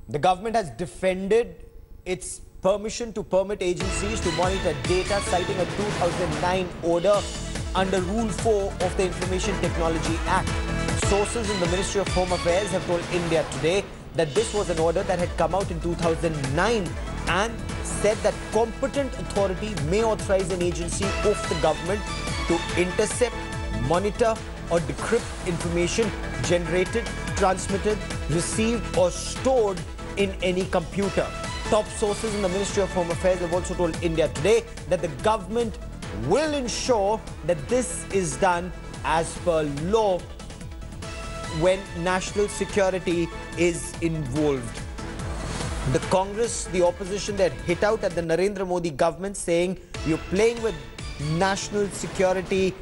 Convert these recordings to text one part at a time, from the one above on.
The government has defended its permission to permit agencies to monitor data, citing a 2009 order under Rule 4 of the Information Technology Act. Sources in the Ministry of Home Affairs have told India Today that this was an order that had come out in 2009 and said that competent authority may authorize an agency of the government to intercept, monitor or decrypt information generated, transmitted, received or stored in any computer. Top sources in the Ministry of Home Affairs have also told India Today that the government will ensure that this is done as per law when national security is involved. The Congress, the opposition, they had hit out at the Narendra Modi government saying you're playing with national security.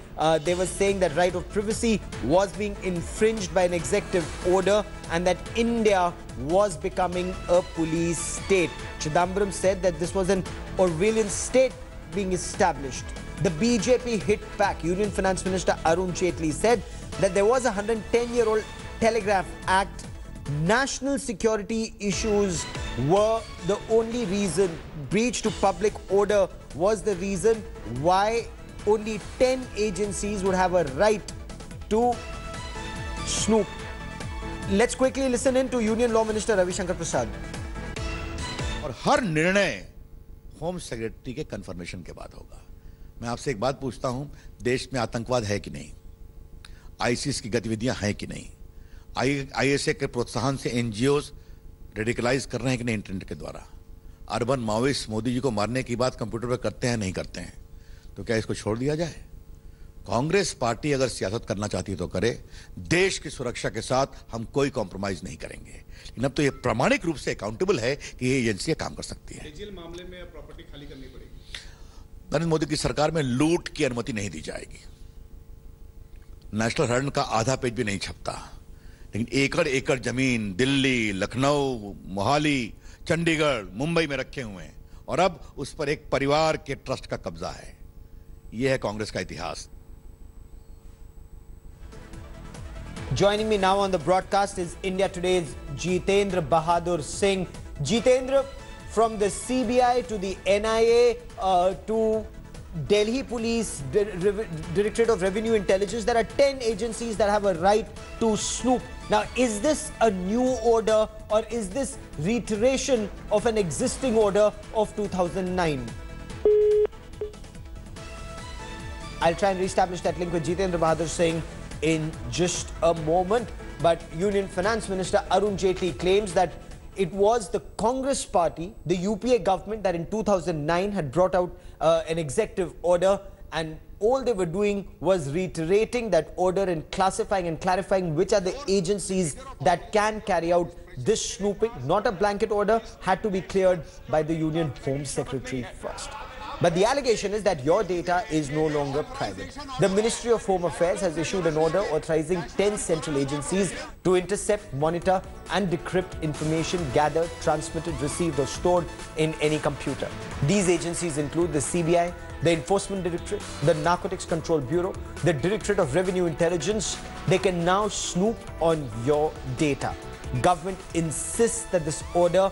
They were saying that right of privacy was being infringed by an executive order and that India was becoming a police state. Chidambaram said that this was an Orwellian state being established. The BJP hit back. Union Finance Minister Arun Jaitley said that there was a 110-year-old Telegraph Act. National security issues were the only reason. Breach to public order was the reason why only 10 agencies would have a right to snoop. Let's quickly listen in to Union Law Minister Ravi Shankar Prasad. और हर निर्णय home secretary के confirmation के बाद होगा। मैं आपसे एक बात पूछता हूं, देश में आतंकवाद है कि नहीं? आईसिस की गतिविधियां हैं कि नहीं? आईएसए के प्रोत्साहन से एनजीओज रेडिकलाइज कर रहे हैं कि नहीं इंटरनेट के द्वारा? अर्बन माओइस्ट मोदी जी को मारने की बात कंप्यूटर पर करते हैं नहीं करते हैं? तो क्या इसको छोड़ दिया जाए? कांग्रेस पार्टी अगर सियासत करना चाहती है तो करे। देश की सुरक्षा के साथ हम कोई कॉम्प्रोमाइज नहीं करेंगे। लेकिन अब तो ये प्रामाणिक रूप से अकाउंटेबल है कि ये एजेंसियां काम कर सकती है। जेल मामले में प्रॉपर्टी खाली करनी पड़ेगी। नरेंद्र मोदी की सरकार में लूट की अनुमति नहीं दी जाएगी। नेशनल हेराल्ड का आधा पेज भी नहीं छपता, लेकिन एकड़ एकड़ जमीन दिल्ली, लखनऊ, मोहाली, चंडीगढ़, मुंबई में रखे हुए हैं और अब उस पर एक परिवार के ट्रस्ट का कब्जा है। यह है कांग्रेस का इतिहास। Joining me now on the broadcast is India Today's Jitendra Bahadur Singh. Jitendra, from the CBI to the NIA to Delhi Police, Directorate of Revenue Intelligence, there are 10 agencies that have a right to snoop. Now, is this a new order or is this reiteration of an existing order of 2009? I'll try and reestablish that link with Jitendra Bahadur Singh in just a moment. But Union Finance Minister Arun Jaitley claims that it was the Congress party, the UPA government, that in 2009 had brought out an executive order, and all they were doing was reiterating that order and classifying and clarifying which are the agencies that can carry out this snooping. Not a blanket order, had to be cleared by the Union Home Secretary first. But the allegation is that your data is no longer private. The Ministry of Home Affairs has issued an order authorizing 10 central agencies to intercept, monitor and decrypt information gathered, transmitted, received or stored in any computer. These agencies include the CBI, the Enforcement Directorate, the Narcotics Control Bureau, the Directorate of Revenue Intelligence. They can now snoop on your data. Government insists that this order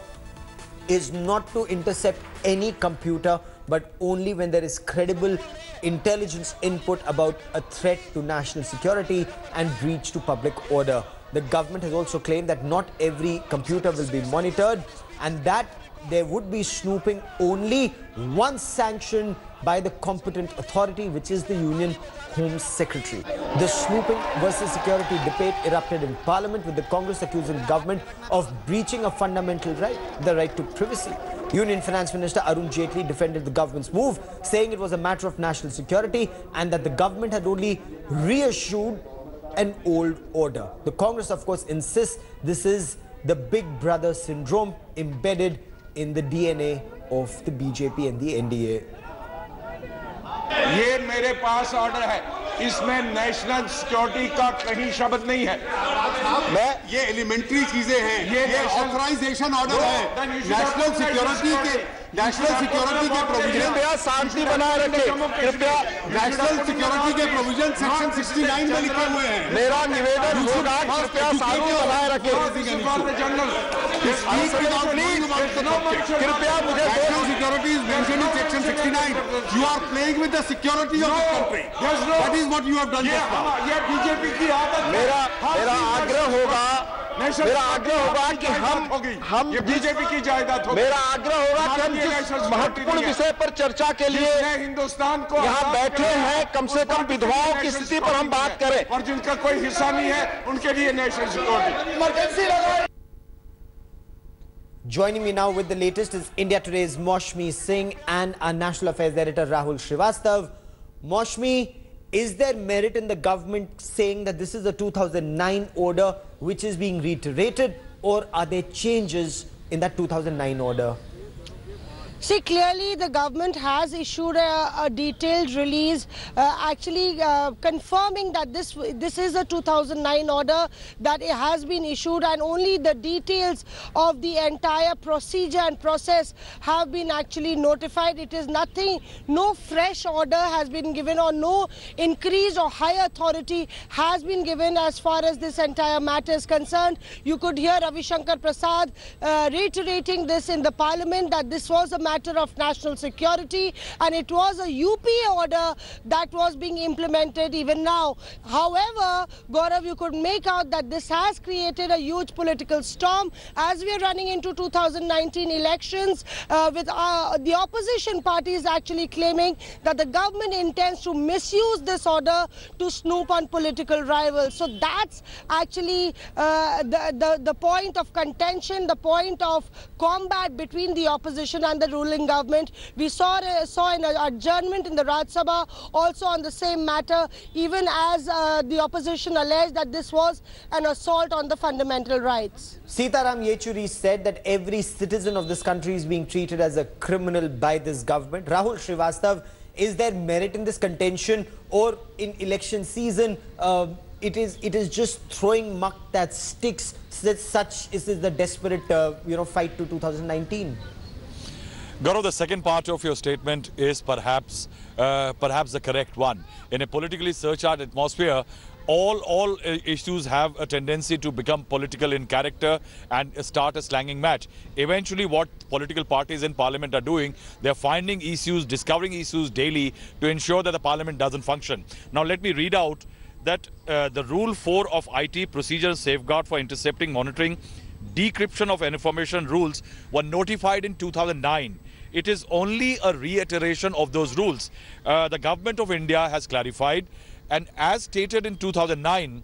is not to intercept any computer, but only when there is credible intelligence input about a threat to national security and breach to public order. The government has also claimed that not every computer will be monitored and that there would be snooping only once sanctioned by the competent authority, which is the Union Home Secretary. The snooping versus security debate erupted in Parliament, with the Congress accusing government of breaching a fundamental right, the right to privacy. Union Finance Minister Arun Jaitley defended the government's move, saying it was a matter of national security and that the government had only reissued an old order. The Congress, of course, insists this is the big brother syndrome embedded in the DNA of the BJP and the NDA. ये मेरे पास order है, इसमें national security का कहीं शब्द नहीं है। मैं ये एलिमेंट्री चीजें हैं, ये ऑथराइजेशन ऑर्डर है। नेशनल सिक्योरिटी के नेशनल सिक्योरिटी के प्रोविजन, कृपया शांति बनाए रखें। कृपया नेशनल सिक्योरिटी के प्रोविजन सेक्शन 69 में लिखे हुए हैं। मेरा निवेदन होगा, कृपया शांति बनाए रखें। कृपया मुझे national security is mentioned in section 69. You are playing with the security of the country. That is what you have done just now. ये बीजेपी की आदत। मेरा आग्रह होगा कि हम बीजेपी की जायदाद होगी। मेरा आग्रह होगा कि हम जिस महत्वपूर्ण विषय पर चर्चा के लिए हिंदुस्तान को यहाँ बैठे हैं, कम से कम विधवाओं की स्थिति पर हम बात करें, और जिनका कोई हिस्सा नहीं है उनके लिए नेशनल सिक्योरिटी इमरजेंसी लगाए। Joining me now with the latest is India Today's Maushmi Singh and our National Affairs Editor Rahul Srivastav. Maushmi, is there merit in the government saying that this is a 2009 order which is being reiterated, or are there changes in that 2009 order? See, clearly the government has issued a detailed release actually confirming that this is a 2009 order, that it has been issued, and only the details of the entire procedure and process have been actually notified. It is nothing, no fresh order has been given, or no increased or higher authority has been given as far as this entire matter is concerned. You could hear Ravi Shankar Prasad reiterating this in the parliament, that this was a matter of national security and it was a UPA order that was being implemented even now. However, Gaurav, you could make out that this has created a huge political storm as we are running into 2019 elections, with the opposition parties actually claiming that the government intends to misuse this order to snoop on political rivals. So that's actually the point of contention, the point of combat between the opposition and the ruling government. We saw an adjournment in the Rajya Sabha also on the same matter, even as the opposition alleged that this was an assault on the fundamental rights. Sitaram Yechuri said that every citizen of this country is being treated as a criminal by this government. Rahul Srivastav, is there merit in this contention, or in election season it is just throwing muck that sticks? Such is the desperate fight to 2019. Gaurav, the second part of your statement is perhaps the correct one. In a politically surcharged atmosphere, all issues have a tendency to become political in character and start a slanging match. Eventually, what political parties in parliament are doing, they're finding issues, discovering issues daily to ensure that the parliament doesn't function. Now, let me read out that the Rule 4 of IT Procedure and Safeguard for Intercepting, Monitoring, Decryption of Information rules were notified in 2009. It is only a reiteration of those rules. The Government of India has clarified, and as stated in 2009,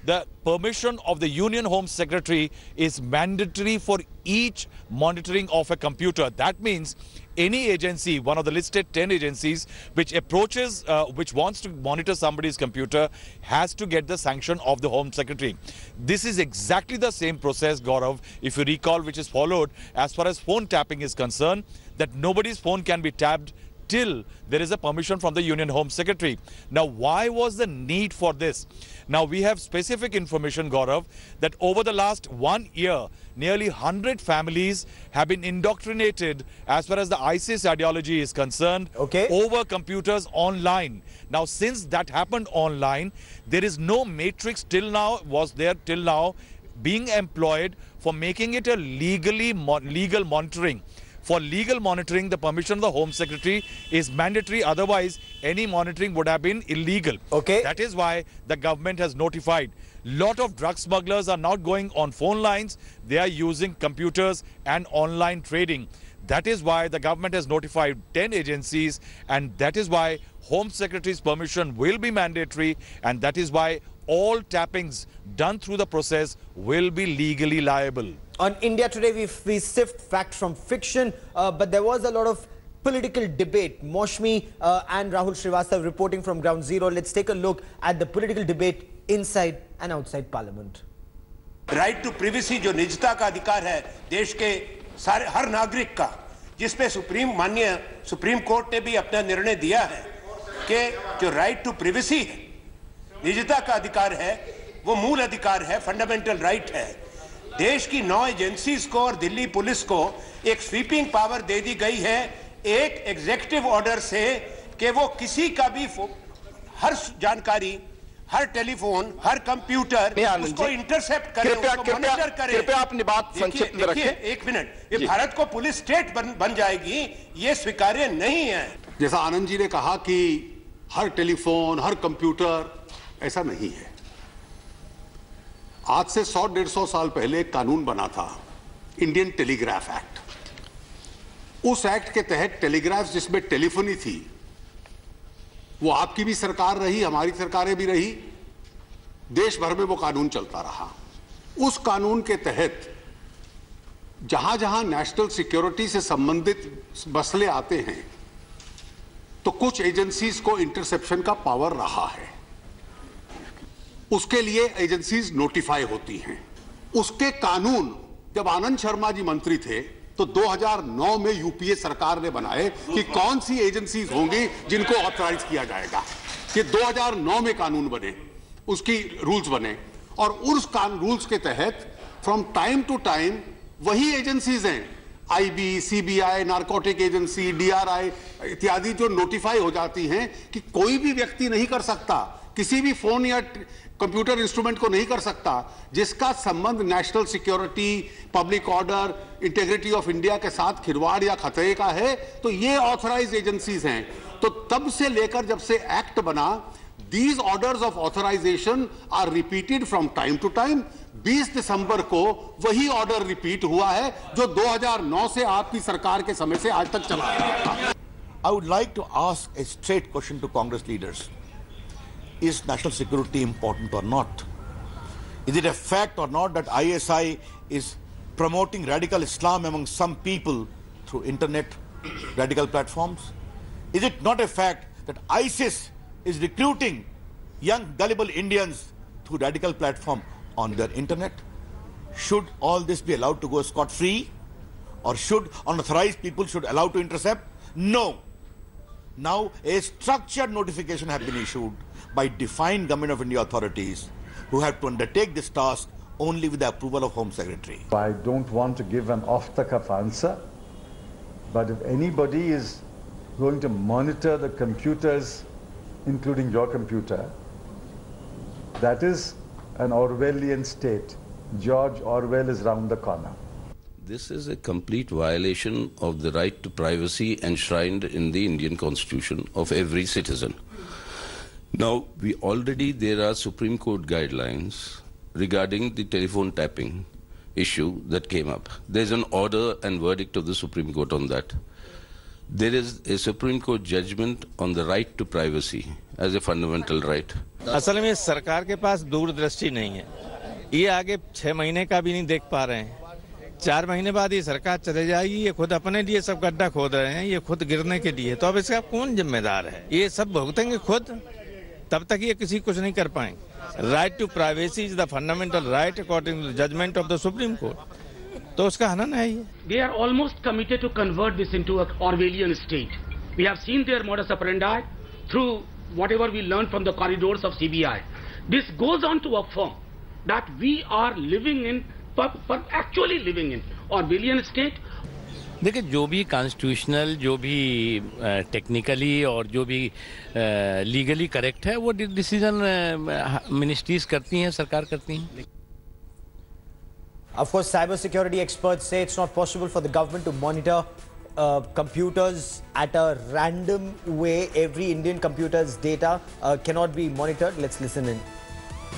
the permission of the Union Home Secretary is mandatory for each monitoring of a computer. That means any agency, one of the listed 10 agencies, which wants to monitor somebody's computer, has to get the sanction of the Home Secretary. This is exactly the same process, Gaurav, if you recall, which is followed as far as phone tapping is concerned, that nobody's phone can be tapped till there is a permission from the Union Home Secretary. Now, why was the need for this? Now, we have specific information, Gaurav, that over the last 1 year, nearly 100 families have been indoctrinated as far as the ISIS ideology is concerned, over computers online. Now, since that happened online, there is no matrix till now being employed for making it a legal monitoring. For legal monitoring, the permission of the Home Secretary is mandatory. Otherwise, any monitoring would have been illegal. That is why the government has notified. Lot of drug smugglers are not going on phone lines. They are using computers and online trading. That is why the government has notified 10 agencies, and that is why Home Secretary's permission will be mandatory, and that is why all tappings done through the process will be legally liable. On India Today, we sift fact from fiction, but there was a lot of political debate. Maushmi and Rahul Srivastav reporting from Ground Zero. Let's take a look at the political debate inside and outside Parliament. Right to privacy, जो निजता का अधिकार है देश के सारे हर नागरिक का, जिसपे माननीय सुप्रीम कोर्ट ने भी अपना निर्णय दिया है कि जो राइट टू प्रिवेसी है, निजता का अधिकार है, वो मूल अधिकार है, फंडामेंटल राइट है। देश की 9 एजेंसीज को और दिल्ली पुलिस को एक स्वीपिंग पावर दे दी गई है एक एग्जीक्यूटिव ऑर्डर से कि वो किसी का भी हर जानकारी, हर टेलीफोन, हर कंप्यूटर उसको इंटरसेप्ट करे, उसको मॉनिटर करे। कृपया अपनी बात संक्षिप्त में रखिए। एक मिनट, ये भारत को पुलिस स्टेट बन जाएगी, ये स्वीकार्य नहीं है। जैसा आनंद जी ने कहा कि हर टेलीफोन, हर कंप्यूटर, ऐसा नहीं है। आज से 100-150 साल पहले एक कानून बना था, इंडियन टेलीग्राफ एक्ट। उस एक्ट के तहत टेलीग्राफ जिसमें टेलीफोनी थी, वो आपकी भी सरकार रही, हमारी सरकारें भी रही, देश भर में वो कानून चलता रहा। उस कानून के तहत जहां जहां नेशनल सिक्योरिटी से संबंधित मसले आते हैं तो कुछ एजेंसीज को इंटरसेप्शन का पावर रहा है। उसके लिए एजेंसीज नोटिफाई होती हैं। उसके कानून जब आनंद शर्मा जी मंत्री थे तो 2009 में यूपीए सरकार ने बनाए कि कौन सी एजेंसीज होंगी जिनको ऑथराइज किया जाएगा। ये 2009 में कानून बने, उसकी रूल्स बने, और उस रूल्स के तहत फ्रॉम टाइम टू टाइम वही एजेंसीज हैं, IB, CBI, narcotic agency, DRI इत्यादि, जो नोटिफाई हो जाती हैं कि कोई भी व्यक्ति नहीं कर सकता, किसी भी फोन या कंप्यूटर इंस्ट्रूमेंट को नहीं कर सकता जिसका संबंध national security, public order, integrity of India के साथ खिलवाड़ या खतरे का है, तो ये ऑथराइज्ड एजेंसीज हैं। तो तब से लेकर जब से एक्ट बना, these orders of authorization are repeated from time to time। 20 दिसंबर को वही ऑर्डर रिपीट हुआ है जो 2009 से आपकी सरकार के समय से आज तक चला रहा था। I would like to ask a straight question to Congress leaders. Is national security important or not? Is it a fact or not that ISI is promoting radical Islam among some people through internet radical platforms? Is it not a fact that ISIS is recruiting young gullible Indians through radical platform on their internet? Should all this be allowed to go scot-free? Or should unauthorized people should allow to intercept? No. Now a structured notification has been issued by defined Government of India authorities who have to undertake this task only with the approval of Home Secretary. I don't want to give an off-the-cuff answer, but if anybody is going to monitor the computers, including your computer, that is an Orwellian state. George Orwell is round the corner. This is a complete violation of the right to privacy enshrined in the Indian Constitution of every citizen. Now, there are Supreme Court guidelines regarding the telephone tapping issue that came up. There's an order and verdict of the Supreme Court on that. There is a Supreme Court judgment on the right to privacy as a fundamental right. असल में सरकार के पास दूरदृष्टि नहीं है। ये आगे 6 महीने का भी नहीं देख पा रहे हैं। 4 महीने बाद ये सरकार चले जाएगी, ये खुद अपने लिए सब गड्ढा खोद रहे हैं, ये खुद गिरने के लिए। तो अब इसका कौन जिम्मेदार है? ये सब भुगतेंगे खुद, तब तक ये किसी कुछ नहीं कर पाएंगे। Right to privacy is the fundamental right according to the judgement of the Supreme Court. तो उसका हनन है ये। They are almost committed to convert this into an Orwellian state. We have seen their modus operandi through whatever we learned from the corridors of CBI. This goes on to affirm that we are living in, actually living in Orwellian state. देखिए, जो भी constitutional, जो भी technically और जो भी legally correct है, वो डिसीजन मिनिस्ट्रीज करती हैं, सरकार करती हैं। Of course, cybersecurity experts say it's not possible for the government to monitor computers at a random way. Every Indian computer's data cannot be monitored. Let's listen in.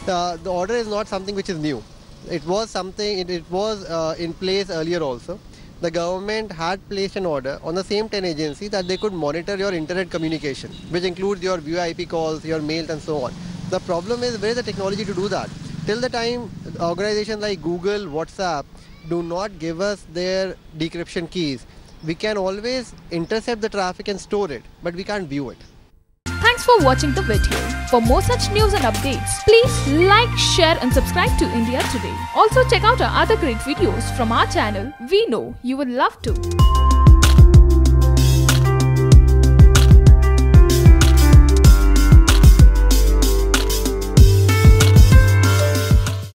The order is not something which is new. It was something, it was in place earlier also. The government had placed an order on the same 10 agencies that they could monitor your internet communication, which includes your VoIP calls, your mails and so on. The problem is, where is the technology to do that? Till the time organizations like Google, WhatsApp do not give us their decryption keys, we can always intercept the traffic and store it, but we can't view it. Thanks for watching the video. For more such news and updates, please like, share and subscribe to India Today. Also check out our other great videos from our channel. We know you would love to.